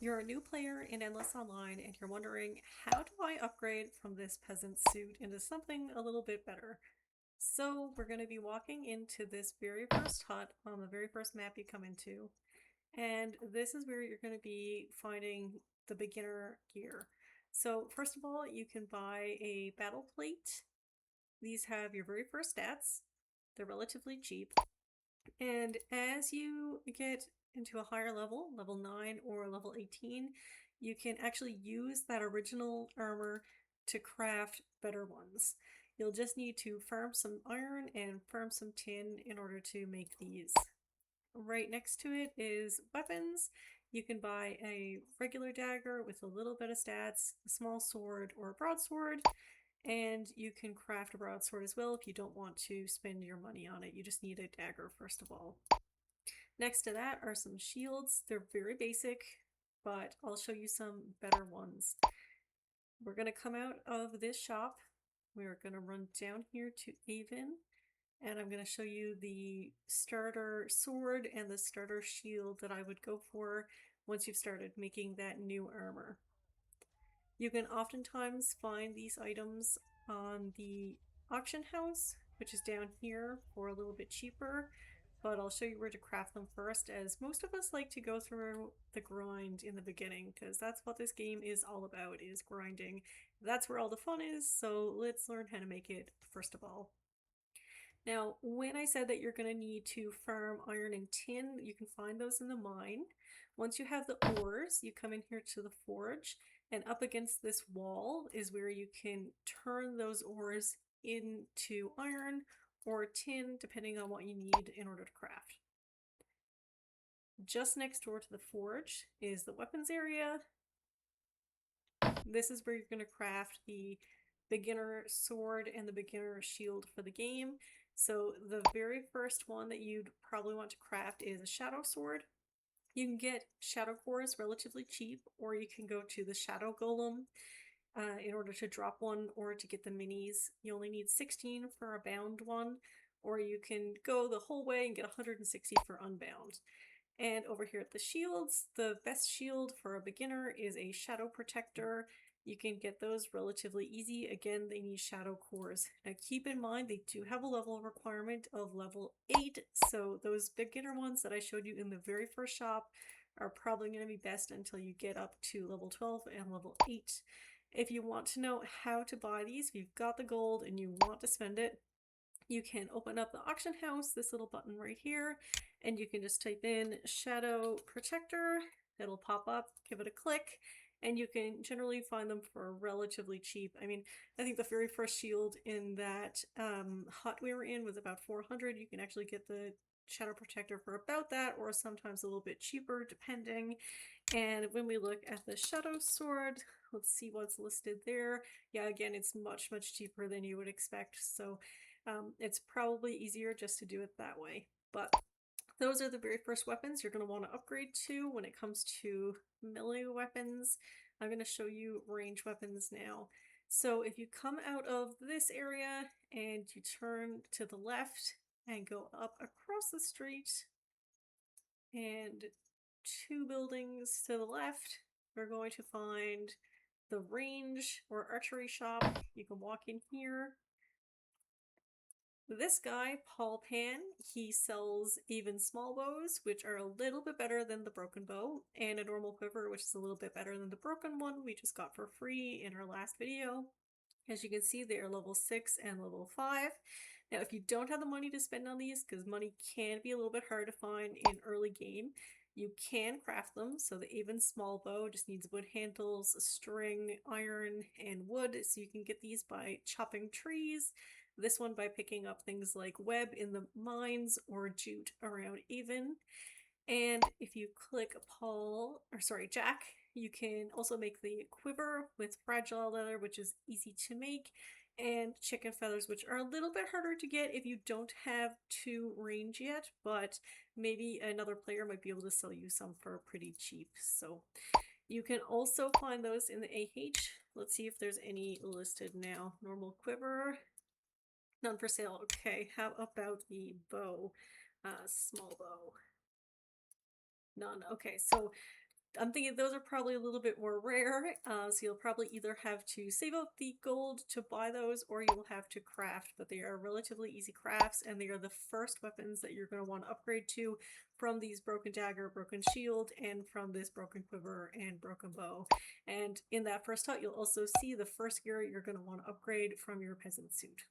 You're a new player in Endless Online and you're wondering, how do I upgrade from this peasant suit into something a little bit better? So we're going to be walking into this very first hut on the very first map you come into. And this is where you're going to be finding the beginner gear. So first of all, you can buy a battle plate. These have your very first stats. They're relatively cheap. And as you get into a higher level, level 9 or level 18, you can actually use that original armor to craft better ones. You'll just need to farm some iron and farm some tin in order to make these. Right next to it is weapons. You can buy a regular dagger with a little bit of stats, a small sword, or a broadsword, and you can craft a broadsword as well if you don't want to spend your money on it. You just need a dagger first of all. Next to that are some shields. They're very basic, but I'll show you some better ones. We're going to come out of this shop. We're going to run down here to Aven, and I'm going to show you the starter sword and the starter shield that I would go for once you've started making that new armor. You can oftentimes find these items on the auction house, which is down here, for a little bit cheaper, but I'll show you where to craft them first, as most of us like to go through the grind in the beginning, because that's what this game is all about, is grinding. That's where all the fun is, so let's learn how to make it first of all. Now, when I said that you're going to need to farm iron and tin, you can find those in the mine. Once you have the ores, you come in here to the forge, and up against this wall is where you can turn those ores into iron or tin, depending on what you need in order to craft. Just next door to the forge is the weapons area. This is where you're going to craft the beginner sword and the beginner shield for the game. So the very first one that you'd probably want to craft is a shadow sword. You can get shadow cores relatively cheap, or you can go to the shadow golem in order to drop one, or to get the minis. You only need 16 for a bound one, or you can go the whole way and get 160 for unbound. And over here at the shields, the best shield for a beginner is a shadow protector. You can get those relatively easy. Again, they need shadow cores. Now keep in mind, they do have a level requirement of level 8, so those beginner ones that I showed you in the very first shop are probably going to be best until you get up to level 12 and level 8. If you want to know how to buy these, if you've got the gold and you want to spend it, you can open up the auction house, this little button right here, and you can just type in Shadow Protector. It'll pop up, give it a click, and you can generally find them for relatively cheap. I mean, I think the very first shield in that hut we were in was about 400. You can actually get the Shadow Protector for about that, or sometimes a little bit cheaper, depending. And when we look at the Shadow Sword, let's see what's listed there. Yeah, again, it's much, much cheaper than you would expect. So it's probably easier just to do it that way. But those are the very first weapons you're going to want to upgrade to when it comes to melee weapons. I'm going to show you range weapons now. So if you come out of this area and you turn to the left and go up across the street and 2 buildings to the left, we're going to find the range or archery shop. You can walk in here. This guy, Paul Pan, he sells even small bows, which are a little bit better than the broken bow, and a normal quiver, which is a little bit better than the broken one we just got for free in our last video. As you can see, they are level 6 and level 5. Now, if you don't have the money to spend on these, because money can be a little bit hard to find in early game, you can craft them. So the aeven small bow just needs wood handles, string, iron, and wood. So you can get these by chopping trees. This one by picking up things like web in the mines or jute around aeven. And if you click Jack, you can also make the quiver with fragile leather, which is easy to make, and chicken feathers, which are a little bit harder to get if you don't have 2 range yet, but maybe another player might be able to sell you some for pretty cheap. So you can also find those in the AH. Let's see if there's any listed now. Normal quiver, none for sale. Okay, how about the bow? Small bow. None. Okay, so I'm thinking those are probably a little bit more rare, so you'll probably either have to save up the gold to buy those or you'll have to craft, but they are relatively easy crafts and they are the first weapons that you're going to want to upgrade to from these broken dagger, broken shield, and from this broken quiver and broken bow. And in that first hut, you'll also see the first gear you're going to want to upgrade from your peasant suit.